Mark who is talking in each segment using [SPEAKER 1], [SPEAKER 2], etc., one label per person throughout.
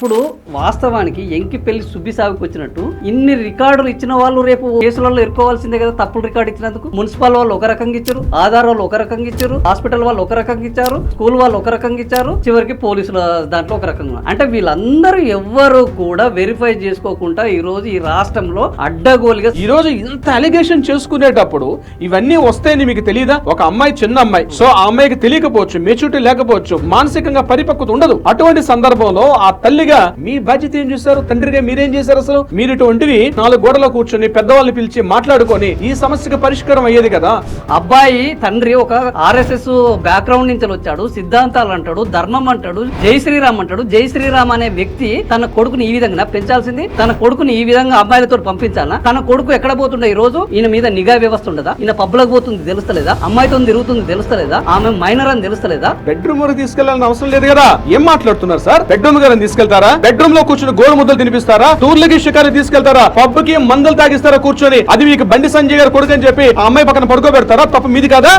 [SPEAKER 1] ఇప్పుడు వాస్తవానికి ఎంకి పెళ్లి సుబ్బి సాగుకు వచ్చినట్టు ఇన్ని రికార్డులు ఇచ్చిన వాళ్ళు రేపు కేసులలో ఇరుకోవాల్సిందే కదా. తప్పుడు రికార్డు ఇచ్చినందుకు మున్సిపల్ వాళ్ళు ఒక రకంగా ఇచ్చారు, ఆధార్ వాళ్ళు ఒక రకంగా ఇచ్చారు, హాస్పిటల్ వాళ్ళు ఒక రకంగా ఇచ్చారు, స్కూల్ వాళ్ళు ఒక రకంగా ఇచ్చారు, చివరికి పోలీసుల దాంట్లో ఒక రకంగా. అంటే వీళ్ళందరూ ఎవ్వరు కూడా వెరిఫై చేసుకోకుండా ఈ రోజు ఈ రాష్ట్రంలో అడ్డగోలుగా
[SPEAKER 2] ఈ రోజు ఇంత అలిగేషన్ చేసుకునేటప్పుడు ఇవన్నీ వస్తాయని మీకు తెలియదా? ఒక అమ్మాయి చిన్న అమ్మాయి, సో ఆ అమ్మాయికి తెలియకపోవచ్చు, మెచ్యూరిటీ లేకపోవచ్చు, మానసికంగా పరిపక్వత ఉండదు. అటువంటి సందర్భంలో ఆ తల్లి మీ బాధ్యత ఏం చేశారు? తండ్రిగా మీరేం చేశారు? అసలు మీరు ఇటువంటివి 4 గోడలో కూర్చొని పెద్దవాళ్ళని పిలిచి మాట్లాడుకొని ఈ సమస్యకు పరిష్కారం అయ్యేది కదా.
[SPEAKER 1] అబ్బాయి తండ్రి ఒక ఆర్ఎస్ఎస్ బ్యాక్గ్రౌండ్ నుంచి వచ్చాడు, సిద్ధాంతాలు అంటాడు, ధర్మం అంటాడు, జై శ్రీరామ్ అంటాడు. జై శ్రీరామ్ అనే వ్యక్తి తన కొడుకుని ఈ విధంగా పెంచాల్సింది, తన కొడుకుని ఈ విధంగా అమ్మాయిలతో పంపించాలా? తన కొడుకు ఎక్కడ పోతుండే? ఈ రోజు ఈయన మీద నిఘా వ్యవస్థ ఉండదా? ఈయన పబ్లకు పోతుంది తెలుస్తలేదా? అమ్మాయితో తిరుగుతుంది తెలుస్తలేదా? ఆమె మైనర్ అని తెలుస్తలేదా?
[SPEAKER 2] బెడ్రూమ్ వరకు తీసుకెళ్లాలని అవసరం లేదు కదా. ఏం మాట్లాడుతున్నారు సార్? బెడ్రూమ్ గారిని తీసుకెళ్తారా? బెడ్రూమ్ లో కూర్చొని గోరు ముద్దలు తినిపిస్తారా? టూర్లకి షికారు తీసుకెళ్తారా? పబ్ కి మందులు తాగిస్తారా కూర్చొని? అది మీకు బండి సంజయ్ గారు కొడుకు అని చెప్పి ఆ అమ్మాయి పక్కన పడుకోబెడతారా? తప్ప మీది కదా.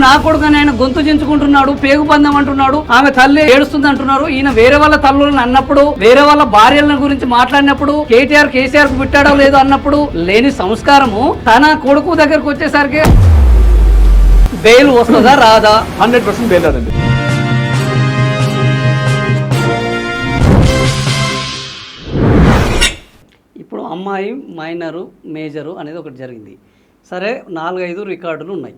[SPEAKER 1] నా కొడుకుని ఆయన గొంతు చించుకుంటున్నాడు, పేగు పందం అంటున్నాడు, ఆమె తల్లి ఏడుస్తుంది అంటున్నారు. ఈయన వేరే వాళ్ళ తల్లులను అన్నప్పుడు, వేరే వాళ్ళ భార్యల గురించి మాట్లాడినప్పుడు కేసీఆర్ కు పుట్టాడో లేదో అన్నప్పుడు లేని సంస్కారము తన కొడుకు దగ్గరకు వచ్చేసరికి బెయిల్ వస్తుందా రాదా?
[SPEAKER 2] 100% బెయిల్ రాదండి.
[SPEAKER 1] ఇప్పుడు అమ్మాయి మైనరు మేజరు అనేది ఒకటి జరిగింది. సరే 4-5 రికార్డులు ఉన్నాయి.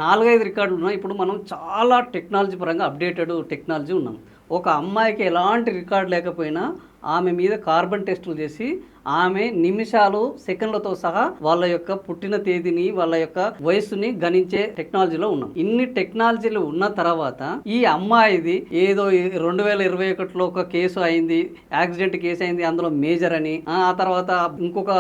[SPEAKER 1] 4-5 రికార్డులు ఉన్నాయి. ఇప్పుడు మనం చాలా టెక్నాలజీ పరంగా అప్డేటెడ్ టెక్నాలజీ ఉన్నాం. ఒక అమ్మాయికి ఎలాంటి రికార్డు లేకపోయినా ఆమె మీద కార్బన్ టెస్టులు చేసి ఆమె నిమిషాలు సెకండ్లతో సహా వాళ్ళ యొక్క పుట్టిన తేదీని వాళ్ళ యొక్క వయస్సుని గణించే టెక్నాలజీలో ఉన్నాం. ఇన్ని టెక్నాలజీలు ఉన్న తర్వాత ఈ అమ్మాయిది ఏదో 2021లో ఒక కేసు అయింది, యాక్సిడెంట్ కేసు అయింది, అందులో మేజర్ అని, ఆ తర్వాత ఇంకొక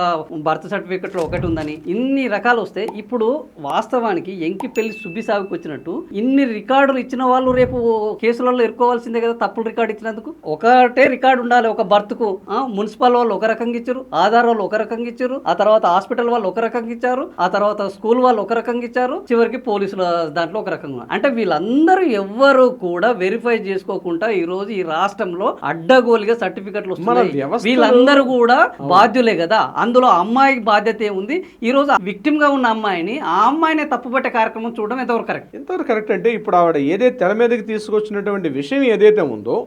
[SPEAKER 1] బర్త్ సర్టిఫికెట్ లో ఒకటి ఉందని ఇన్ని రకాలు వస్తే ఇప్పుడు వాస్తవానికి ఎంకి పెళ్లి సుబ్బి సాగుకు వచ్చినట్టు ఇన్ని రికార్డులు ఇచ్చిన వాళ్ళు రేపు కేసులలో ఇరుకోవాల్సిందే కదా. తప్పుడు రికార్డు ఇచ్చినందుకు ఒకటే రికార్డు ఉండాలి. ఒక బర్త్ కు మున్సిపల్ వాళ్ళు ఒక రకంగా ఇచ్చారు, ఆధార్ వాళ్ళు ఒక రకంగా ఇచ్చారు, ఆ తర్వాత హాస్పిటల్ వాళ్ళు ఒక రకంగా ఇచ్చారు, ఆ తర్వాత స్కూల్ వాళ్ళు ఒక రకంగా ఇచ్చారు, చివరికి పోలీసుల దాంట్లో ఒక రకంగా. అంటే వీళ్ళందరూ ఎవ్వరు కూడా వెరిఫై చేసుకోకుండా ఈ రోజు ఈ రాష్ట్రంలో అడ్డగోలుగా సర్టిఫికెట్లు వస్తున్నాయి. వీళ్ళందరూ కూడా బాధ్యులే కదా. అందులో అమ్మాయికి బాధ్యత ఏముంది? ఈ రోజు విక్టిమ్ గా ఉన్న అమ్మాయిని ఆ అమ్మాయినే తప్పుపట్టే కార్యక్రమం చూడడం ఎంతవరకు కరెక్ట్?
[SPEAKER 2] ఎంతవరకు కరెక్ట్ అంటే ఇప్పుడు ఆవిడ ఏదైతే తెర మీదకి తీసుకొచ్చినటువంటి విషయం ఏదైతే ఉందో,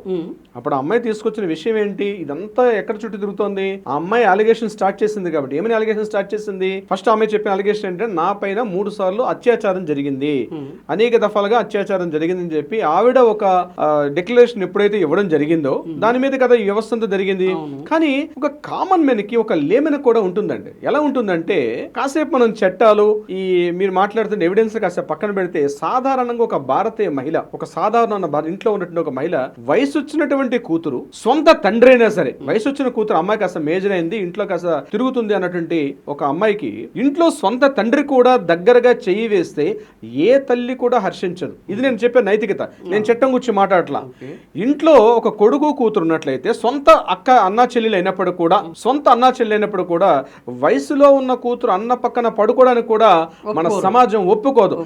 [SPEAKER 2] అప్పుడు అమ్మాయి తీసుకొచ్చిన విషయం ఏంటి? ఇదంతా ఎక్కడ చుట్టూ తిరుగుతోంది? ఆ అమ్మాయి అలిగేషన్ స్టార్ట్ చేసింది కాబట్టి ఏమని అలిగేషన్ స్టార్ట్ చేసింది? ఫస్ట్ ఆమె చెప్పిన అలిగేషన్ ఏంటంటే నా పైన 3 సార్లు అత్యాచారం జరిగింది, అనేక దఫాలుగా అత్యాచారం జరిగిందని చెప్పి ఆవిడ ఒక డిక్లరేషన్ ఎప్పుడైతే ఇవ్వడం జరిగిందో దాని మీద కదా ఈ వ్యవస్థ అంతా జరిగింది. కానీ ఒక కామన్ మెన్ కి, ఒక లేమెన్ కూడా ఉంటుందండి. ఎలా ఉంటుందంటే కాసేపు మనం చట్టాలు ఈ మీరు మాట్లాడుతున్న ఎవిడెన్స్ కాసేపు పక్కన పెడితే సాధారణంగా ఒక భారతీయ మహిళ, ఒక సాధారణ ఇంట్లో ఉన్నటువంటి ఒక మహిళ, వయసు వచ్చినటువంటి కూతురు, సొంత తండ్రి అయినా సరే వయసు వచ్చిన కూతురు, అమ్మాయి కాస్త మేజర్ అయింది, ఇంట్లో కాస్త తిరుగుతుంది అన్నటువంటి ఒక అమ్మాయికి ఇంట్లో సొంత తండ్రి కూడా దగ్గరగా చెయ్యి వేస్తే ఏ తల్లి కూడా హర్షించదు. ఇది నేను చెప్పే నైతికత. నేను చట్టం గురించి మాట్లాడట్లా. ఇంట్లో ఒక కొడుకు కూతురు ఉన్నట్లయితే సొంత అన్నా చెల్లెలు అయినప్పుడు కూడా వయసులో ఉన్న కూతురు అన్న పక్కన పడుకోవడానికి కూడా మన సమాజం ఒప్పుకోదు.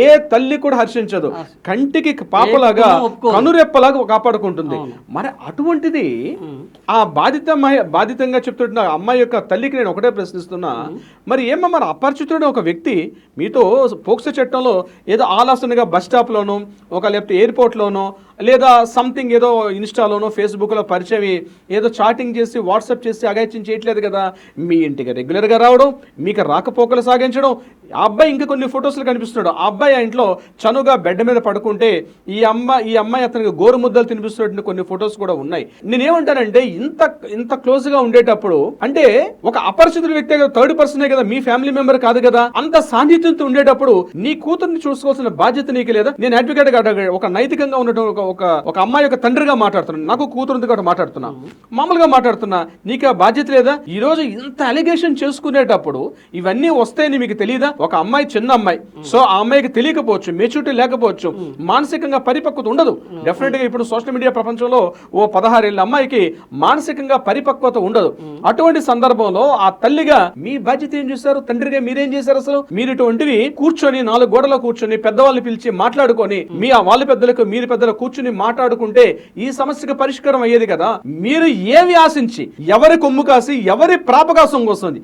[SPEAKER 2] ఏ తల్లి కూడా హర్షించదు. కంటికి పాపలాగా కనురెప్పలాగా కాపాడుకుంటుంది. మరి అటువంటిది ఆ బాధితంగా చెప్తున్న అమ్మాయి యొక్క తల్లికి నేను ఒకటే ప్రశ్నిస్తున్నా, మరి మరి అపరిచితుడైన ఒక వ్యక్తి మీతో పోక్సో చట్టంలో ఏదో ఆలాసనగా బస్ స్టాప్ లోనో, ఒక లేకపోతే ఎయిర్పోర్ట్ లోనో, లేదా సంథింగ్ ఏదో ఇన్స్టాలోనో ఫేస్బుక్లో పరిచయం ఏదో చాటింగ్ చేసి వాట్సాప్ చేసి అగాయిత్యం చేయట్లేదు కదా. మీ ఇంటికి రెగ్యులర్గా రావడం, మీకు రాకపోకలు సాగించడం, ఆ అబ్బాయి ఇంకా కొన్ని ఫొటోస్లు కనిపిస్తున్నాడు. ఆ అబ్బాయి ఆ ఇంట్లో చనుగా బెడ్ మీద పడుకుంటే ఈ అమ్మాయి అతనికి గోరు ముద్దలు తినిపిస్తున్నటువంటి కొన్ని ఫొటోస్ కూడా ఉన్నాయి. నేనేమంటానంటే ఇంత క్లోజ్ గా ఉండేటప్పుడు, అంటే ఒక అపరిచితుల వ్యక్తి కదా, థర్డ్ పర్సనే కదా, మీ ఫ్యామిలీ మెంబర్ కాదు కదా, అంత సాన్నిధ్యంతో ఉండేటప్పుడు నీ కూతుర్ని చూసుకోవాల్సిన బాధ్యత నీకు లేదా? నేను అడ్వకేట్ గా ఒక నైతికంగా ఉన్నటువంటి ఒక అమ్మాయి యొక్క తండ్రిగా మాట్లాడుతున్నాను. నాకు కూతురు ఉంది కాబట్టి మాట్లాడుతున్నా, మామూలుగా మాట్లాడుతున్నా. నీకు ఆ బాధ్యత లేదా? ఈ రోజు ఇంత అలిగేషన్ చేసుకునేటప్పుడు ఇవన్నీ వస్తాయని మీకు తెలియదా? ఒక అమ్మాయి చిన్న అమ్మాయి, సో ఆ అమ్మాయికి తెలియకపోవచ్చు, మెచ్యూరిటీ లేకపోవచ్చు, మానసికంగా పరిపక్వత ఉండదు. డెఫినెట్ గా ఇప్పుడు సోషల్ మీడియా ప్రపంచంలో ఓ 16 ఏళ్ల అమ్మాయికి మానసికంగా పరిపక్వత ఉండదు. అటువంటి సందర్భంలో ఆ తల్లిగా మీ బాధ్యత ఏం చేశారు? తండ్రిగా మీరేం చేశారు? అసలు మీరు ఇటువంటివి కూర్చొని 4 గోడలో కూర్చొని పెద్దవాళ్ళని పిలిచి మాట్లాడుకొని, మీ వాళ్ళ పెద్దలకు మీరు పెద్దలు కూర్చొని కూర్చుని మాట్లాడుకుంటే ఈ సమస్యకు పరిష్కారం అయ్యేది కదా. మీరు ఏవి ఆశించి ఎవరి కొమ్ము కాసి ఎవరి ప్రాపకాశం వస్తుంది,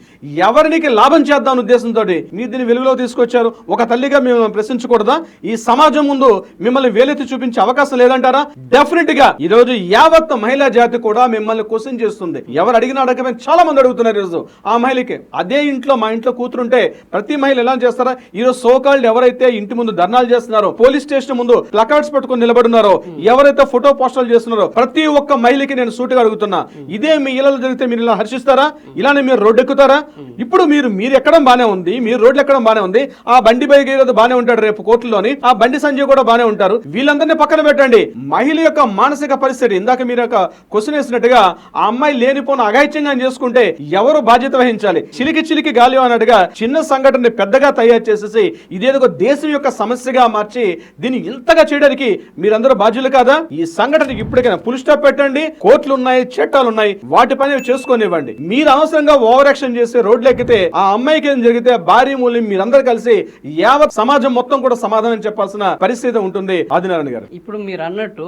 [SPEAKER 2] ఎవరికి లాభం చేద్దాం ఉద్దేశంతో మీరు దీన్ని వెలుగులో తీసుకొచ్చారు. ఒక తల్లిగా మేము ప్రశ్నించకూడదా? ఈ సమాజం ముందు మిమ్మల్ని వేలెత్తి చూపించే అవకాశం లేదంటారా? డెఫినెట్ గా ఈ రోజు యావత్ మహిళా జాతి కూడా మిమ్మల్ని క్వశ్చన్ చేస్తుంది. ఎవరు అడిగినా అడగమని చాలా మంది అడుగుతున్నారు. ఈరోజు ఆ మహిళకి అదే ఇంట్లో మా ఇంట్లో కూతురుంటే ప్రతి మహిళ ఎలా చేస్తారా? ఈరోజు సోకాల్డ్ ఎవరైతే ఇంటి ముందు ధర్నాలు చేస్తున్నారో, పోలీస్ స్టేషన్ ముందు ప్లకార్డ్స్ పట్టుకుని నిలబడున్నారో, ఎవరైతే ఫోటో పోస్టర్లు చేస్తున్నారో ప్రతి ఒక్క మహిళకి నేను సూటిగా అడుగుతున్నా, ఇదే మీ ఇళ్లలో జరిగితే మీరు ఇలా హర్షిస్తారా? ఇలానే మీరు రోడ్డు ఎక్కుతారా? ఇప్పుడు మీరు ఎక్కడం బానే ఉంది, మీరు రోడ్లు ఎక్కడం బానే ఉంది, ఆ బండి బైక్ బానే ఉంటాడు రేపు కోర్టులోని, ఆ బండి సంజయ్ కూడా బానే ఉంటారు. వీళ్ళందరినీ పక్కన పెట్టండి. మహిళ యొక్క మానసిక పరిస్థితి ఇందాక మీరు ఒక క్వశ్చన్ వేసినట్టుగా ఆ అమ్మాయి లేనిపోయిన అఘాయిత్యంగా చేసుకుంటే ఎవరు బాధ్యత వహించాలి? చిలికి గాలి అన్నట్టుగా చిన్న సంఘటన పెద్దగా తయారు చేసేసి ఇదేదో దేశం యొక్క సమస్యగా మార్చి దీన్ని ఇంతగా చేయడానికి మీరందరూ బాధ్యులు కాదా? ఈ సంఘటనకి ఇప్పటికైనా ఫుల్ స్టాప్ పెట్టండి. కోర్టులు ఉన్నాయి, చట్టాలు ఉన్నాయి, వాటి పని చేసుకొనివ్వండి. మీరు అనవసరంగా ఓవర్ యాక్షన్ చేసి రోడ్లు ఎక్కితే ఆ అమ్మాయికి ఏం జరిగితే భారీ మూల్యం మీరందరూ కలిసి యావత్ సమాజం మొత్తం కూడా సమాధానం చెప్పాల్సిన పరిస్థితి ఉంటుంది. ఆదినారాయణ గారు,
[SPEAKER 1] ఇప్పుడు మీరు అన్నట్టు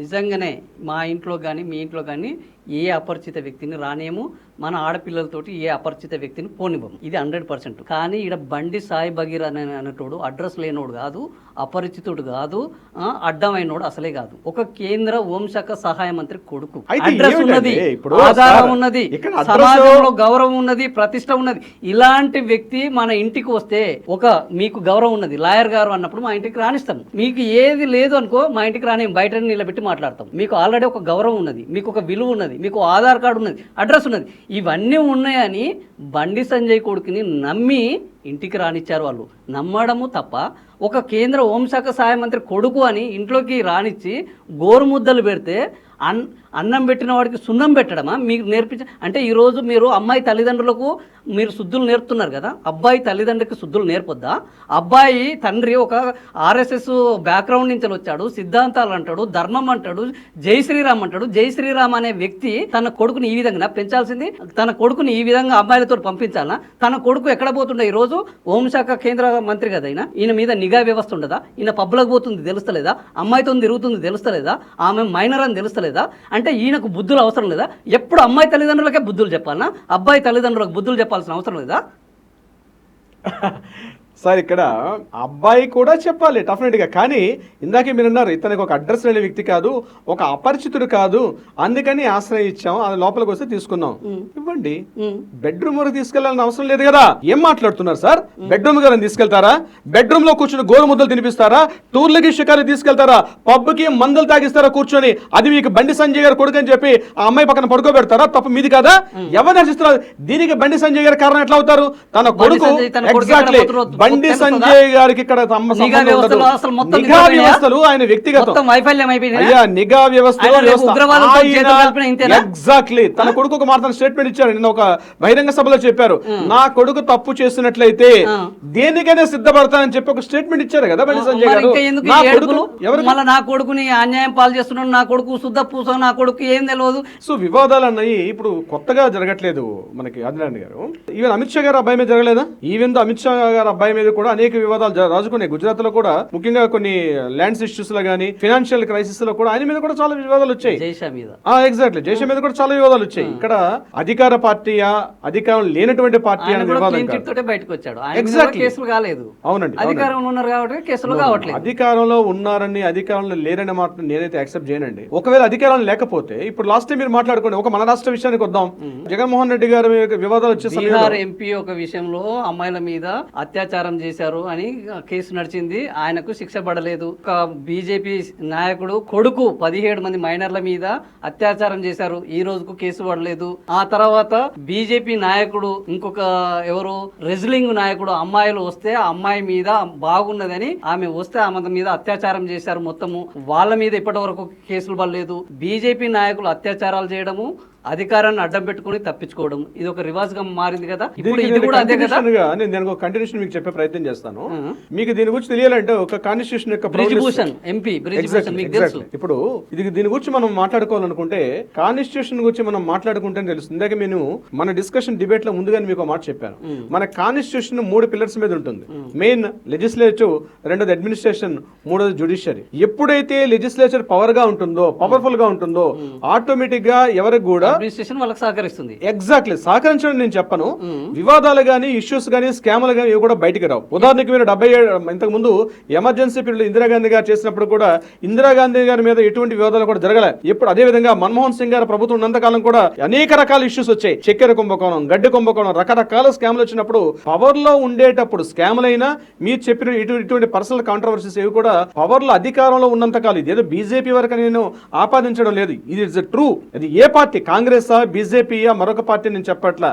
[SPEAKER 1] నిజంగానే మా ఇంట్లో కానీ మీ ఇంట్లో కానీ ఏ అపరిచిత వ్యక్తిని రానేమో, మన ఆడపిల్లలతోటి ఏ అపరిచిత వ్యక్తిని పోనివ్వము. ఇది 100%. కానీ ఇక్కడ బండి సాయి బగీర్ అనేటోడు అడ్రస్ లేనోడు కాదు, అపరిచితుడు కాదు, అడ్డమైనోడు అసలే కాదు. ఒక కేంద్ర హోంశాఖ సహాయ మంత్రి కొడుకు. అడ్రస్ ఉన్నది, ఆధారం ఉన్నది, సమాజంలో గౌరవం ఉన్నది, ప్రతిష్ట ఉన్నది. ఇలాంటి వ్యక్తి మన ఇంటికి వస్తే మీకు గౌరవం ఉన్నది, లాయర్ గారు అన్నప్పుడు మా ఇంటికి రానిస్తాం. మీకు ఏది లేదు అనుకో మా ఇంటికి రాని, బయట నిలబెట్టి మాట్లాడతాం. మీకు ఆల్రెడీ ఒక గౌరవం ఉన్నది, మీకు ఒక విలువ ఉన్నది, మీకు ఆధార్ కార్డు ఉన్నది, అడ్రస్ ఉన్నది. ఇవన్నీ ఉన్నాయని బండి సంజయ్ కొడుకుని నమ్మి ఇంటికి రానిచ్చారు. వాళ్ళు నమ్మడము తప్ప ఒక కేంద్ర హోంశాఖ సహాయ మంత్రి కొడుకు అని ఇంట్లోకి రానిచ్చి గోరుముద్దలు పెడితే అన్నం పెట్టిన వాడికి సున్నం పెట్టడమా మీకు నేర్పించ అంటే ఈరోజు మీరు అమ్మాయి తల్లిదండ్రులకు మీరు శుద్ధులు నేర్పుతున్నారు కదా, అబ్బాయి తల్లిదండ్రులకి శుద్ధులు నేర్పొద్దా? అబ్బాయి తండ్రి ఒక ఆర్ఎస్ఎస్ బ్యాక్గ్రౌండ్ నుంచి వచ్చాడు, సిద్ధాంతాలు అంటాడు, ధర్మం అంటాడు, జై శ్రీరామ్ అంటాడు. జై శ్రీరామ్ అనే వ్యక్తి తన కొడుకుని ఈ విధంగా పెంచాల్సింది, తన కొడుకుని ఈ విధంగా అమ్మాయిలతో పంపించాలా? తన కొడుకు ఎక్కడ పోతుండే? ఈరోజు హోంశాఖ కేంద్ర మంత్రి కదా ఈయన మీద నిఘా వ్యవస్థ ఉండదా? ఈయన పబ్బులకు పోతుంది తెలుస్తలేదా? అమ్మాయితో తిరుగుతుంది తెలుస్తలేదా? ఆమె మైనర్ అని తెలుస్తలేదా? అంటే ఈయనకు బుద్ధులు అవసరం లేదా? ఎప్పుడు అమ్మాయి తల్లిదండ్రులకే బుద్ధులు చెప్పాలనా? అబ్బాయి తల్లిదండ్రులకు బుద్ధులు చెప్పాల్సిన అవసరం లేదా?
[SPEAKER 2] సార్ ఇక్కడ అబ్బాయి కూడా చెప్పాలి డెఫినెట్ గా. కానీ ఇందాకే మీరు అన్నారు ఇతనికి ఒక అడ్రస్ లేని వ్యక్తి కాదు, ఒక అపరిచితుడు కాదు, అందుకని ఆశ్రయించాం, అది లోపలికి వస్తే తీసుకున్నాం. ఇవ్వండి. బెడ్రూమ్ వరకు తీసుకెళ్లాలని అవసరం లేదు కదా. ఏం మాట్లాడుతున్నారు సార్? బెడ్రూమ్ గారిని తీసుకెళ్తారా? బెడ్రూమ్ లో కూర్చొని గోరు ముద్దలు తినిపిస్తారా? టూర్లకి షికారు తీసుకెళ్తారా? పబ్కి మందులు తాగిస్తారా కూర్చొని? అది మీకు బండి సంజయ్ గారు కొడుకు అని చెప్పి ఆ అమ్మాయి పక్కన పడుకోబెడతారా? తప్పు మీది కదా. ఎవరు నశిస్తున్నారు దీనికి? బండి సంజయ్ గారు కారణం ఎట్లా అవుతారు? తన కొడుకు ఎగ్జాక్ట్లీ బండి సంజయ్ గారికి ఇక్కడ నిఘా వ్యవస్థలు ఆయన వ్యక్తిగతం నిఘా వ్యవస్థలు ఎగ్జాక్ట్లీ తన కొడుకు ఒక మాట స్టేట్మెంట్ ఇచ్చారు. నిన్న ఒక బహిరంగ సభలో చెప్పారు, నా కొడుకు తప్పు చేసినట్లయితే దేనికైనా సిద్ధపడతానని చెప్పి ఒక స్టేట్మెంట్ ఇచ్చారు కదా బండి సంజయ్ గారు.
[SPEAKER 1] నా కొడుకుని అన్యాయం పాలు చేస్తున్నాడు, నా కొడుకు శుద్ధ పూస, నా కొడుకు ఏం తెలియదు.
[SPEAKER 2] సో వివాదాలు అన్నవి ఇప్పుడు కొత్తగా జరగట్లేదు మనకి. ఆదినారాయణ గారు, ఈవెన్ అమిత్ షా గారు అబ్బాయి మీద జరగలేదా? ఈవెన్ అమిత్ షా గారు అబ్బాయి మీద కూడా అనేక వివాదాలు రాజుకున్నాయి. గుజరాత్ లో కూడా ముఖ్యంగా కొన్ని ల్యాండ్స్ ఇష్యూస్ లో గానీ, ఫైనాన్షియల్ క్రైసిస్ లో కూడా ఆయన మీద కూడా చాలా వివాదాలు వచ్చాయి. ఎగ్జాక్ట్లీ జైషా మీద కూడా చాలా వివాదాలు వచ్చాయి. ఇక్కడ అధికార పార్టీయా అధికారం లేనటువంటి పార్టీ అనే వివాదం
[SPEAKER 1] బయటకు వచ్చాడు. కేసులు కాలేదు.
[SPEAKER 2] అవునండి,
[SPEAKER 1] అధికారంలో ఉన్నారు కాబట్టి కేసులు కావట్లేదు.
[SPEAKER 2] అధికారంలో ఉన్నారని అధికారంలో లేరనే మాట నేనైతే యాక్సెప్ట్ చేయనండి. ఒకవేళ అధికారం లేకపోతే ఇప్పుడు లాస్ట్ టైం మీరు మాట్లాడుకోండి, ఒక మన రాష్ట్ర విషయానికి వద్దాం. జగన్మోహన్ రెడ్డి గారి వివాదాలు వచ్చే
[SPEAKER 1] బీహార్ ఎంపీ ఒక విషయంలో అమ్మాయిల మీద అత్యాచారం చేశారు అని కేసు నడిచింది, ఆయనకు శిక్ష పడలేదు. ఒక బీజేపీ నాయకుడు కొడుకు 17 మంది మైనర్ల మీద అత్యాచారం చేశారు, ఈ రోజుకు కేసు పడలేదు. ఆ తర్వాత బీజేపీ నాయకుడు ఇంకొక ఎవరు రెజ్లింగ్ నాయకుడు అమ్మాయిలు వస్తే ఆ అమ్మాయి మీద బాగున్నదని ఆమె వస్తే ఆమె మీద అత్యాచారం చేశారు మొత్తము, వాళ్ళ మీద ఇప్పటి వరకు కేసులు పడలేదు. బీజేపీ నాయకులు అత్యాచారాలు చేయడము, అధికారాన్ని అడ్డం పెట్టుకుని తప్పించుకోవడం ఇది ఒక రివాజ్ గా మారింది కదా. ఇప్పుడు ఇది కూడా అదే కదా.
[SPEAKER 2] నేను ఒక కంటిన్యూషన్ మీకు చెప్పే ప్రయత్నం చేస్తాను. మీకు దీని గురించి తెలియాలంటే ఒక కాన్స్టిట్యూషన్ యొక్క
[SPEAKER 1] బ్రిజ్భూషణ్ ఎంపీ బ్రిజ్భూషణ్ మీకు తెలుసు.
[SPEAKER 2] ఇప్పుడు దీని గురించి మనం మాట్లాడుకోవాలనుకుంటే కాన్స్టిట్యూషన్ గురించి మనం మాట్లాడుకుంటే తెలుస్తుంది. ఇందాక నేను మన డిస్కషన్ డిబేట్ లో ముందుగానే మీకు మాట చెప్పాను. మన కాన్స్టిట్యూషన్ 3 పిల్లర్స్ మీద ఉంటుంది. మెయిన్ లెజిస్లేటివ్, రెండోది అడ్మినిస్ట్రేషన్, మూడోది జ్యుడిషియరీ. ఎప్పుడైతే లెజిస్లేచర్ పవర్ గా ఉంటుందో, పవర్ఫుల్ గా ఉంటుందో ఆటోమేటిక్ గా ఎవరికి కూడా
[SPEAKER 1] అడ్మినిస్ట్రేషన్ వాళ్ళకి సహకరిస్తుంది.
[SPEAKER 2] ఎగ్జాక్ట్లీ సహకరించడం నేను చెప్పను. వివాదాలు గానీ, ఇష్యూస్ గానీ, స్కామ్లు గానీ ఇవి కూడా బయటికి రావు. ఉదాహరణకి మీరు 77 ఇంతకు ముందు ఎమర్జెన్సీ పీరియడ్ ఇందిరాగాంధీ గారు చేసినప్పుడు కూడా ఇందిరాగాంధీ గారి మీద ఎటువంటి వివాదాలు కూడా జరగలే. ఇప్పుడు అదే విధంగా మన్మోహన్ సింగ్ గారి ప్రభుత్వం ఉన్నంతకాలం కూడా అనేక రకాల ఇష్యూస్ వచ్చాయి. చక్కెర కుంభకోణం, గడ్డి కుంభకోణం, రకరకాల స్కామ్లు వచ్చినప్పుడు పవర్ లో ఉండేటప్పుడు స్కామ్లైనా మీరు చెప్పిన ఇటువంటి పర్సనల్ కాంట్రవర్సీస్ ఏవి కూడా పవర్ లో అధికారంలో ఉన్నంత కాలం, ఇదేదో బీజేపీ వరకు నేను ఆపాదించడం లేదు, ఇది ఇట్స్ ట్రూ. అది ఏ పార్టీ, కాంగ్రెస్ బీజేపీయా మరొక పార్టీ నేను చెప్పట్ల,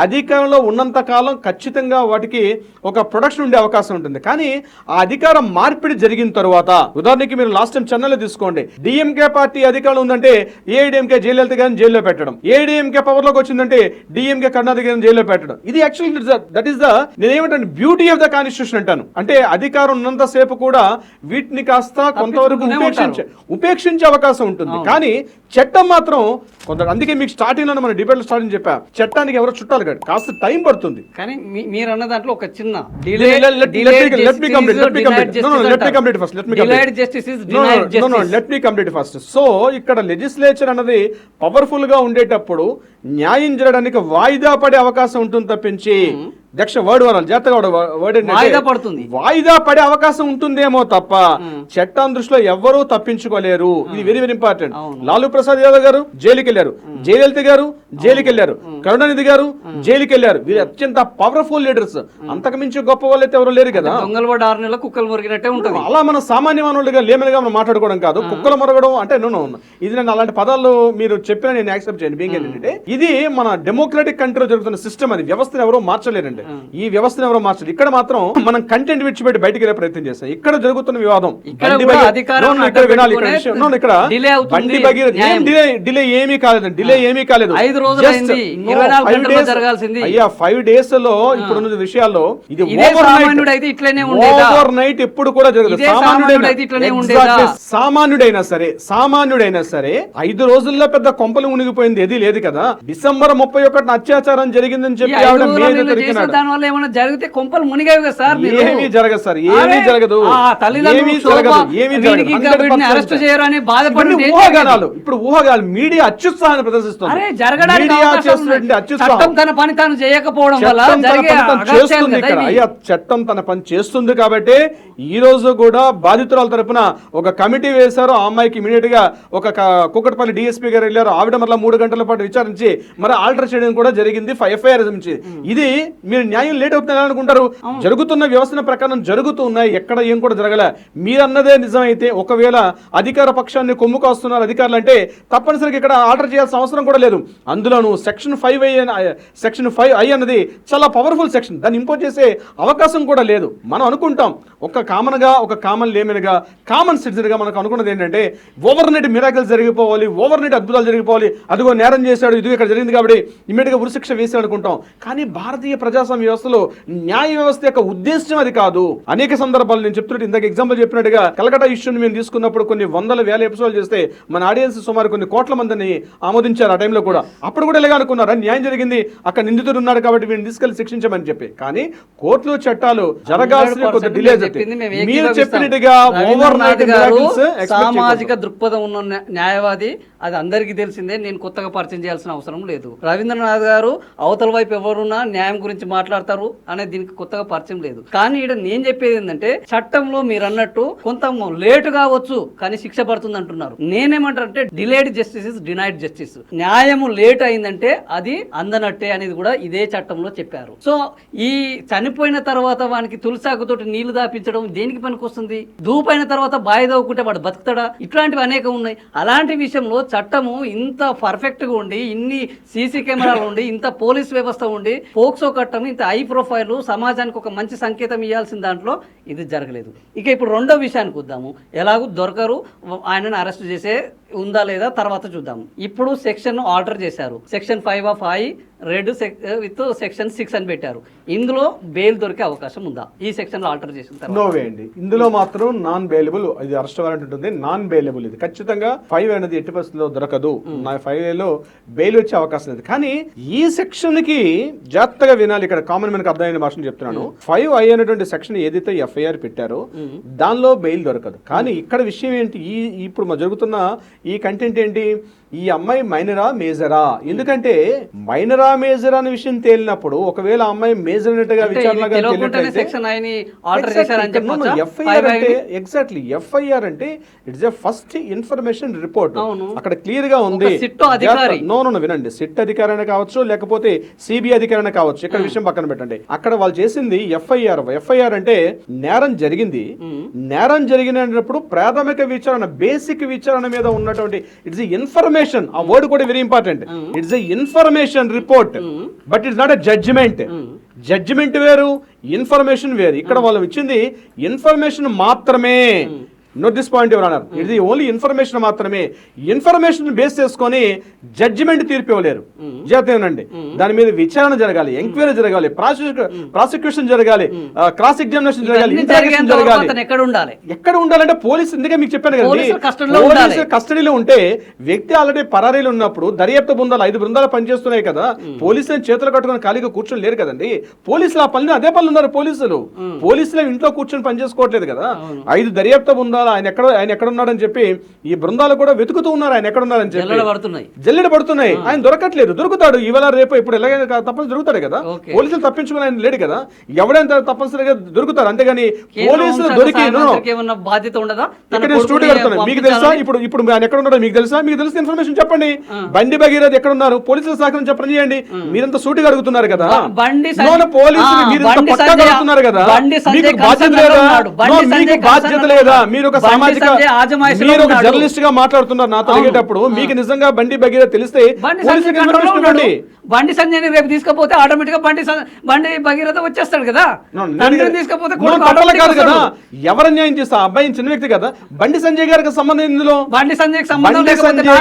[SPEAKER 2] అధికారంలో ఉన్నంత కాలం ఖచ్చితంగా వాటికి ఒక ప్రొడక్షన్ ఉండే అవకాశం ఉంటుంది. కానీ ఆ అధికారం మార్పిడి జరిగిన తర్వాత, ఉదాహరణకి మీరు లాస్ట్ టైం చెన్నైలో తీసుకోండి, డిఎంకే పార్టీ అధికారంలో ఉందంటే ఏఐడిఎంకే జయలలిత గారిని జైల్లో పెట్టడం, ఏఐడిఎంకే పవర్ లోకి వచ్చిందంటే డిఎంకే కరుణానిధి గారిని జైల్లో పెట్టడం. ఇది యాక్చువల్లీ దట్ ఈస్ ద నేనేమంటాను బ్యూటీ ఆఫ్ ద కాన్స్టిట్యూషన్ అంటాను. అంటే అధికారం ఉన్నంత సేపు కూడా వీటిని కాస్త కొంతవరకు ఉపేక్షించే అవకాశం ఉంటుంది. కానీ చట్టం మాత్రం కొంత, అందుకే మీకు స్టార్టింగ్ లో మన డిబేట్ స్టార్టింగ్ చెప్పా, చట్టానికి ఎవరో చుట్టాలు కాదు, కాస్త టైం పడుతుంది.
[SPEAKER 1] కానీ మీరు అన్న దాంట్లో ఒక చిన్న
[SPEAKER 2] సో ఇక్కడ లెజిస్లేచర్ అన్నది పవర్ఫుల్ గా ఉండేటప్పుడు న్యాయం జరగడానికి వాయిదా పడే అవకాశం ఉంటుంది తప్పించి వర్డ్ వరాలి జాగ్రత్తగా వాయిదా పడే అవకాశం ఉంటుందేమో తప్ప చట్టం దృష్టిలో ఎవ్వరూ తప్పించుకోలేరు. ఇది very very important. Lalu Prasad Yadav గారు జైలుకి వెళ్ళారు, జయలలిత గారు జైలుకి వెళ్ళారు, కరుణానిధి గారు జైలుకి వెళ్ళారు. వీరు అత్యంత పవర్ఫుల్ లీడర్స్. అంతకు మించి గొప్ప వాళ్ళు అయితే ఎవరు లేరు కదా.
[SPEAKER 1] కుక్కలు మొరిగినట్టే ఉంటుంది.
[SPEAKER 2] అలా మన సామాన్య మానవులుగా లేమనిగా మనం మాట్లాడుకోవడం కాదు. కుక్కలు మొరగడం అంటే ఇది నేను అలాంటి పదాలు మీరు చెప్పినా నేను యాక్సెప్ట్ చేయను. బీయింగ్ ఏంటంటే ఇది మన డెమోక్రటిక్ కంట్రీలో జరుగుతున్న సిస్టమ్. అది వ్యవస్థను ఎవరో మార్చలేరండి. ఈ వ్యవస్థను ఎవరో మార్చలేదు. ఇక్కడ మాత్రం మనం కంటెంట్ విడిచిపెట్టి బయటికి వెళ్ళే ప్రయత్నం చేస్తాం. ఇక్కడ జరుగుతున్న వివాదం డిలే ఏమీ కాలేదు. డిలే ఏమీ కాలేదు. 5 days లో ఇప్పుడు విషయాల్లో ఇది ఓవర్ నైట్ ఎప్పుడు కూడా జరగదు. సామాన్యుడైనా సరే 5 రోజుల్లో పెద్ద కొంపలు మునిగిపోయింది ఏది లేదు కదా. December 31 అత్యాచారం జరిగిందని చెప్పి ఆవిడ
[SPEAKER 1] దానివల్ల ఏమైనా జరిగితే కొంపలు మునిగాయి కదా సార్.
[SPEAKER 2] ఏమీ జరగదు సార్, ఏమీ జరగదు. ఇప్పుడు ఊహాగానాలు మీడియా అత్యుత్సాహాన్ని ప్రదర్శిస్తుంది. చట్టం తన పని చేస్తుంది కాబట్టి ఈ రోజు కూడా బాధితురాల తరపున ఒక కమిటీ వేశారు. ఆ అమ్మాయికి ఇమీడియట్ గా ఒక కుకట్పల్లి డిఎస్పీ గారు వెళ్ళారు. ఆవిడ మళ్ళీ 3 గంటల పాటు విచారించి మరి ఆల్టర్ చేయడం కూడా జరిగింది. FIR నుంచి ఇది మీరు న్యాయం లేట్ అవుతుందని అనుకుంటారు. జరుగుతున్న వ్యవస్థ ప్రకారం జరుగుతున్నాయి. ఎక్కడ ఏం కూడా జరగలే. మీరన్నదే నిజమైతే ఒకవేళ అధికార పక్షాన్ని కొమ్ము కాస్తున్నారు అధికారులు అంటే తప్పనిసరిగా ఇక్కడ ఆర్డర్ చేయాల్సిన అవసరం కూడా లేదు. అందులోనూ సెక్షన్ 5I అన్నది చాలా పవర్ఫుల్ సెక్షన్. దాన్ని ఇంపోజ్ చేసే అవకాశం కూడా లేదు. మనం అనుకుంటాం ఒక కామన్ లేమెన్గా, కామన్ సిటిజన్గా మనకు అనుకున్నది ఏంటంటే ఓవర్ నైట్ మిరాకిల్స్ జరిగిపోవాలి, ఓవర్ నైట్ అద్భుతాలు జరిగిపోవాలి. అదిగో నేరం చేశాడు, ఇది ఇక్కడ జరిగింది కాబట్టి ఇమ్మీడియట్గా ఉరిశిక్ష వేసి అనుకుంటాం. కానీ భారతీయ ప్రజాస్వామ్య వ్యవస్థలో న్యాయ వ్యవస్థ యొక్క ఉద్దేశం అది కాదు. అనేక సందర్భాలు నేను చెప్తున్నట్టు ఇందాక ఎగ్జాంపుల్ చెప్పినట్టుగా కలకటా ఇష్యూని మేము తీసుకున్నప్పుడు కొన్ని వందల వేల ఎపిసోడ్లు చేస్తే మన ఆడియన్స్ సుమారు కొన్ని కోట్ల మందిని ఆమోదించారు. ఆ టైంలో కూడా అప్పుడు కూడా ఇలాగా అనుకున్నారు, న్యాయం జరిగింది, అక్కడ నిందితుడు ఉన్నాడు కాబట్టి వీడిని తీసుకెళ్లి శిక్షించమని చెప్పి. కానీ కోర్టులో చట్టాలు జరగాల్సిన కొద్ది డిలే మీరు చెప్పినట్టుగా ఓవర్ నైట్
[SPEAKER 1] సామాజిక దృక్పథం ఉన్న న్యాయవాది, అది అందరికీ తెలిసిందే. నేను కొత్తగా పరిచయం చేయాల్సిన అవసరం లేదు. రవీంద్రనాథ్ గారు అవతల వైపు ఎవరున్నా న్యాయం గురించి మాట్లాడతారు అనే దీనికి కొత్తగా పరిచయం లేదు. కానీ ఇక్కడ నేను చెప్పేది ఏంటంటే చట్టంలో మీరు అన్నట్టు కొంత లేటు కావచ్చు కానీ శిక్ష పడుతుంది అంటున్నారు. నేనేమంటారంటే delayed justice is denied justice. న్యాయము లేట్ అయిందంటే అది అందనట్టే అనేది కూడా ఇదే చట్టంలో చెప్పారు. సో ఈ చనిపోయిన తర్వాత వానికి తులసాకుతోటి నీళ్లు దాపించడం దేనికి పనికొస్తుంది? దూపైన తర్వాత బాయి దవ్వుకుంటే వాడు బతుకుతాడా? ఇట్లాంటివి అనేకం ఉన్నాయి. అలాంటి విషయంలో చట్టము ఇంత పర్ఫెక్ట్ గా ఉండి, ఇన్ని సీసీ కెమెరాలు ఉండి, ఇంత పోలీస్ వ్యవస్థ ఉండి, పోక్సో చట్టం ఇంత హై ప్రొఫైల్, సమాజానికి ఒక మంచి సంకేతం ఇవ్వాల్సిన దాంట్లో ఇది జరగలేదు. ఇక ఇప్పుడు రెండో విషయానికి వద్దాము. ఎలాగూ దొరకరు, ఆయనను అరెస్ట్ చేసే ఉందా లేదా తర్వాత చూద్దాం. ఇప్పుడు సెక్షన్ ఆల్టర్ చేశారు. Section 5 of I red with section 6 అని పెట్టారు. ఇందులో బెయిల్ దొరికే అవకాశం ఉందా ఈ సెక్షన్ లో ఆల్టర్ చేసిన తర్వాత?
[SPEAKER 2] నో వే అండి. ఇందులో మాత్రం నాన్ బెయిలబుల్, ఇది అరెస్ట్ వారెంట్ ఉంటుంది, నాన్ బెయిలబుల్. ఇది ఖచ్చితంగా 5 అనేది ఎట్టి పరిస్థితుల్లో దొరకదు. 5Aలో బెయిల్ వచ్చే అవకాశం లేదు. కానీ ఈ సెక్షన్ కి జాగ్రత్తగా వినాలి. ఇక్కడ కామన్ మనకు అర్థమైన భాషను చెప్తున్నాను. 5I అనేటువంటి సెక్షన్ ఏదైతే FIR పెట్టారో దానిలో బెయిల్ దొరకదు. కానీ ఇక్కడ విషయం ఏంటి, ఇప్పుడు జరుగుతున్న ఈ కంటెంట్ ఏంటి, ఈ అమ్మాయి మైనరా మేజరా? ఎందుకంటే మైనరా మేజరా అనే విషయం తేలినప్పుడు ఒకవేళ అమ్మాయి మేజర్ అన్నట్టుగా విచారణగా ఎగ్జాక్ట్లీ FIR అంటే it's a first information report. అక్కడ క్లియర్ గా ఉంది. నో వినండి, సిట్ అధికారైనా కావచ్చు లేకపోతే సిబిఐ అధికారైనా కావచ్చు, ఇక్కడ విషయం పక్కన పెట్టండి. అక్కడ వాళ్ళు చేసింది FIR అంటే నేరం జరిగింది. నేరం జరిగినప్పుడు ప్రాథమిక విచారణ, బేసిక్ విచారణ మీద ఉన్నటువంటి ఇట్స్ ఇన్ఫర్మేషన్. ఆ వర్డ్ కూడా very important. It's a information report but it's not a judgment. Judgment వేరు, ఇన్ఫర్మేషన్ వేరు. ఇక్కడ వాళ్ళు ఇచ్చింది ఇన్ఫర్మేషన్ మాత్రమే. Note this point your honour, ఇది ఓన్లీ ఇన్ఫర్మేషన్ మాత్రమే. ఇన్ఫర్మేషన్ బేస్ చేసుకొని జడ్జిమెంట్ తీర్పు ఇవ్వలేరు. జాగ్రత్తగానండి, దాని మీద విచారణ జరగాలి, ఎంక్వైరీ జరగాలి, ప్రాసిక్యూషన్ జరగాలి, క్రాస్ ఎగ్జామినేషన్ జరగాలి, ఇంటరాగేషన్ జరగాలి. ఎక్కడ ఉండాలంటే పోలీసు, ఎందుకే మీకు చెప్పాను కదా, పోలీసు కస్టడీలో ఉంటే వ్యక్తి ఆల్రెడీ పరారీలు ఉన్నప్పుడు దర్యాప్తు బృందాలు 5 బృందాలు పనిచేస్తున్నాయి కదా. పోలీసులు చేతులు కట్టుకుని ఖాళీగా కూర్చొని లేరు కదండి. పోలీసులు ఆ పనులు అదే పనులు ఉన్నారు. పోలీసులు ఇంట్లో కూర్చొని పనిచేసుకోవట్లేదు కదా. 5 దర్యాప్తు బృందాలు ఆయన ఎక్కడ ఉన్నాడని చెప్పి ఈ బృందాలు కూడా వెతుకుతూ ఉన్నారు ఆయన ఎక్కడ ఉన్నారని చెప్పి. జల్లెడ పడుతున్నాయి, ఆయన దొరకట్లేదు. దొరుకుతాడు ఇవాళ రేపు, ఇప్పుడు ఎలాగైనా తప్పని దొరుకుతాడు కదా. పోలీసులు తప్పించుకుని ఆయన లేడు కదా. ఎవడైనా తప్పనిసరిగా దొరుకుతారు. అంతేగాని పోలీసులు దొరికి
[SPEAKER 1] బాధ్యత ఉండదా?
[SPEAKER 2] స్టూడియో కడుతున్నాను. మీకు తెలుసా ఇప్పుడు ఆయన ఎక్కడ ఉన్నాడో మీకు తెలుసా? మీకు తెలిసిన ఇన్ఫర్మేషన్ చెప్పండి. బండి భగీరథ్ ఎక్కడ ఉన్నారు? పోలీసుల సహకారం చెప్పండి చేయండి. మీరంతా సూటిగా అడుగుతున్నారు కదా. పోలీసులు మీరంతా పక్కా అడుగుతున్నారు కదా. మీకు బాధ్యత లేదా? మీకు బాధ్యత లేదా? మీరు ఒక సామాజిక, మీరు ఒక జర్నలిస్ట్ గా మాట్లాడుతున్నారు నాతో అడిగేటప్పుడు. మీకు నిజంగా బండి భగీరథ్ తెలిస్తే
[SPEAKER 1] బండి సంజయ్ రేపు తీసుకపోతే ఆటోమేటిక్ గా బండి భగీరథ వచ్చేస్తాడు కదా. తీసుకపోతే
[SPEAKER 2] కాదు కదా. ఎవరు న్యాయం చేస్తా? అబ్బాయి చిన్న వ్యక్తి కదా. బండి సంజయ్ గారికి సంబంధం ఇందులో,
[SPEAKER 1] బండి సంజయ్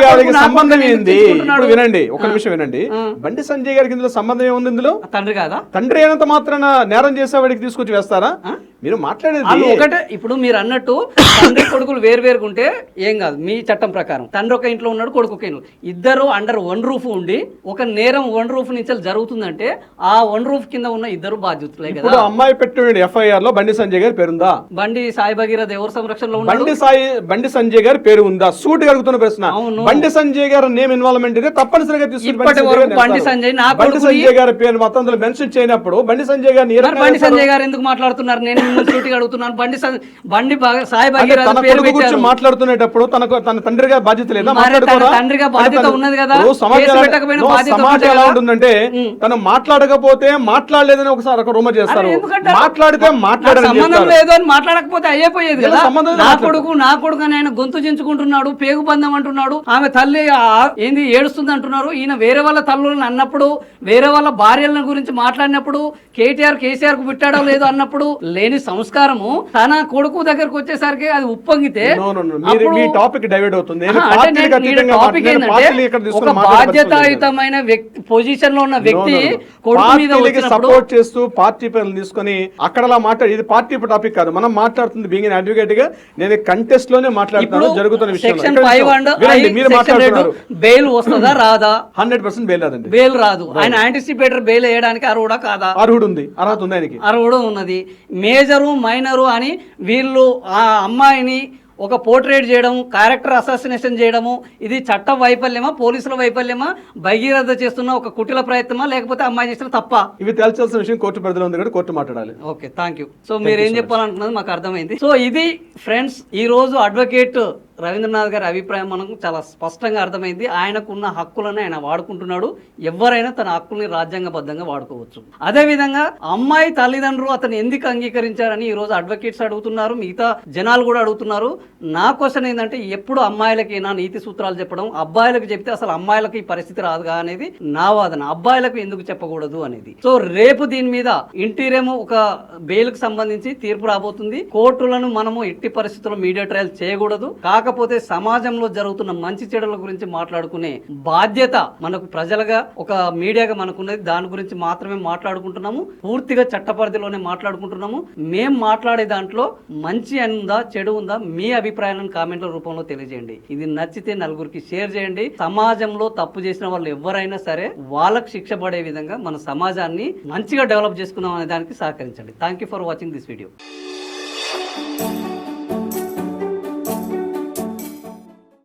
[SPEAKER 2] గారికి సంబంధం ఏంది? ఇప్పుడు వినండి, ఒక నిమిషం వినండి. బండి సంజయ్ గారికి ఇందులో సంబంధం ఏముంది? ఇందులో
[SPEAKER 1] తండ్రి కాదా?
[SPEAKER 2] తండ్రి అయినంత మాత్రాన నేరం చేసేవాడికి తీసుకొచ్చి వేస్తారా? మీరు మాట్లాడేది
[SPEAKER 1] ఒకటే. ఇప్పుడు మీరు అన్నట్టు తండ్రి కొడుకులు వేరుగా ఉంటే ఏం కాదు మీ చట్టం ప్రకారం. తండ్రి ఒక ఇంట్లో ఉన్నాడు, కొడుకు ఒక ఇంట్లో, ఇద్దరు అండర్ వన్ రూఫ్ ఉండి ఒక నేరం వన్ రూఫ్ నుంచి జరుగుతుందంటే ఆ వన్ రూఫ్ కింద ఉన్న ఇద్దరు బాధ్యతలే కదా.
[SPEAKER 2] ఇప్పుడు అమ్మాయి పెట్టిన FIR లో బండి సంజయ్ గారి పేరుందా?
[SPEAKER 1] బండి సాయి భగీరథ్ ఎవరు సంరక్షణలో ఉన్నాడు?
[SPEAKER 2] బండి సంజయ్ గారి పేరు ఉందా? సూట్ అడుగుతున్న ప్రశ్న. బండి సంజయ్ గారి నేమ్ ఇన్వాల్వ్మెంట్ అయితే తప్పనిసరిగా తీసుకుంటే
[SPEAKER 1] బండి సంజయ్
[SPEAKER 2] గారి పేరు మొత్తం అందులో మెన్షన్ చేయనప్పుడు బండి సంజయ్ గారిని
[SPEAKER 1] బండి సంజయ్ గారు ఎందుకు మాట్లాడుతున్నారు? నేను అడుగుతున్నాను. బండి సాయి భగీరథ్
[SPEAKER 2] గురించి మాట్లాడుతున్నప్పుడు తన తండ్రిగా బాధ్యత లేదా?
[SPEAKER 1] తండ్రిగా బాధ్యత ఉన్నది కదా.
[SPEAKER 2] సమాజం ఎలా ఉంటుందంటే తను మాట్లాడకపోతే మాట్లాడలేదని ఒకసారి ఒక రూమర్ చేస్తారు, మాట్లాడితే
[SPEAKER 1] సంబంధం లేదు అని మాట్లాడకపోతే అయ్యేపోయేది కదా. నా కొడుకు అని ఆయన గొంతు చించుకుంటున్నాడు, పేగు బంధం అంటున్నాడు, ఆమె తల్లి ఏంది ఏడుస్తుంది అంటున్నారు. ఈయన వేరే వాళ్ళ తల్లులను అన్నప్పుడు, వేరే వాళ్ళ భార్యల గురించి మాట్లాడినప్పుడు, కేసీఆర్ కు పుట్టాడో లేదో అన్నప్పుడు లేని సంస్కారము తన కొడుకు దగ్గరకు వచ్చేసరికి అది ఉప్పొంగితే ఒక బాధ్యతాయుతమైన వ్యక్తి పొజిషన్ లో ఉన్న వ్యక్తి కొడుకు మీద
[SPEAKER 2] సపోర్ట్ చేస్తూ పార్టీ పేర్లు తీసుకొని అక్కడలా మాట్లాడి, ఇది పార్టీ టాపిక్ కాదు. మనం మాట్లాడుతుంది బీయింగ్ అడ్వకేట్ గా, నేను కంటెస్ట్ లోనే మాట్లాడుతున్నాను జరుగుతున్న విషయం.
[SPEAKER 1] బెయిల్ వస్తుందా రాదా?
[SPEAKER 2] 100% బెయిల్ రాదండి.
[SPEAKER 1] బెయిల్ రాదు. ఆయన యాంటిసిపేటర్ బెయిల్ వేయడానికి అర్హుడా కాదా?
[SPEAKER 2] అర్హత ఉంది ఆయనకి.
[SPEAKER 1] అర్హుడు ఉన్నది. మేజరు మైనరు అని వీళ్ళు ఆ అమ్మాయిని ఒక పోర్ట్రేట్ చేయడం, క్యారెక్టర్ అసాసినేషన్ చేయడము, ఇది చట్ట వైఫల్యమా, పోలీసుల వైఫల్యమా, భగీరథ చేస్తున్న ఒక కుటిల ప్రయత్నమా, లేకపోతే అమ్మాయి చేసిన తప్ప?
[SPEAKER 2] ఇవి తేల్చాల్సిన విషయం కోర్టు పరిధిలో ఉంది కాబట్టి కోర్టు మాట్లాడాలి.
[SPEAKER 1] Okay, thank you. సో మీరు ఏం చెప్పాలనుకున్నది మాకు అర్థమైంది. సో ఇది ఫ్రెండ్స్ ఈ రోజు అడ్వకేట్ రవీంద్రనాథ్ గారి అభిప్రాయం మనకు చాలా స్పష్టంగా అర్థమైంది. ఆయనకున్న హక్కులను ఆయన వాడుకుంటున్నాడు. ఎవరైనా తన హక్కుల్ని రాజ్యాంగబద్ధంగా వాడుకోవచ్చు. అదేవిధంగా అమ్మాయి తల్లిదండ్రులు అతను ఎందుకు అంగీకరించారని ఈ రోజు అడ్వకేట్స్ అడుగుతున్నారు, మిగతా జనాలు కూడా అడుగుతున్నారు. నా క్వశ్చన్ ఏంటంటే, ఎప్పుడు అమ్మాయిలకి నా నీతి సూత్రాలు చెప్పడం, అబ్బాయిలకు చెప్తే అసలు అమ్మాయిలకు ఈ పరిస్థితి రాదుగా అనేది నా వాదన. అబ్బాయిలకు ఎందుకు చెప్పకూడదు అనేది. సో రేపు దీని మీద ఇంటీరియం ఒక బెయిల్కి సంబంధించి తీర్పు రాబోతుంది. కోర్టులను మనము ఎట్టి పరిస్థితుల్లో మీడియా ట్రయల్ చేయకూడదు. కాకపోతే సమాజంలో జరుగుతున్న మంచి చెడుల గురించి మాట్లాడుకునే బాధ్యత మనకు ప్రజలుగా ఒక మీడియాగా మనకున్నది. దాని గురించి మాత్రమే మాట్లాడుకుంటున్నాము. పూర్తిగా చట్టపరిధిలోనే మాట్లాడుకుంటున్నాము. మేం మాట్లాడే దాంట్లో మంచి ఉందా చెడు ఉందా మీ అభిప్రాయాలను కామెంట్ల రూపంలో తెలియజేయండి. ఇది నచ్చితే నలుగురికి షేర్ చేయండి. సమాజంలో తప్పు చేసిన వాళ్ళు ఎవరైనా సరే వాళ్ళకు శిక్ష పడే విధంగా మన సమాజాన్ని మంచిగా డెవలప్ చేసుకుందాం అనే దానికి సహకరించండి. Thank you for watching this video.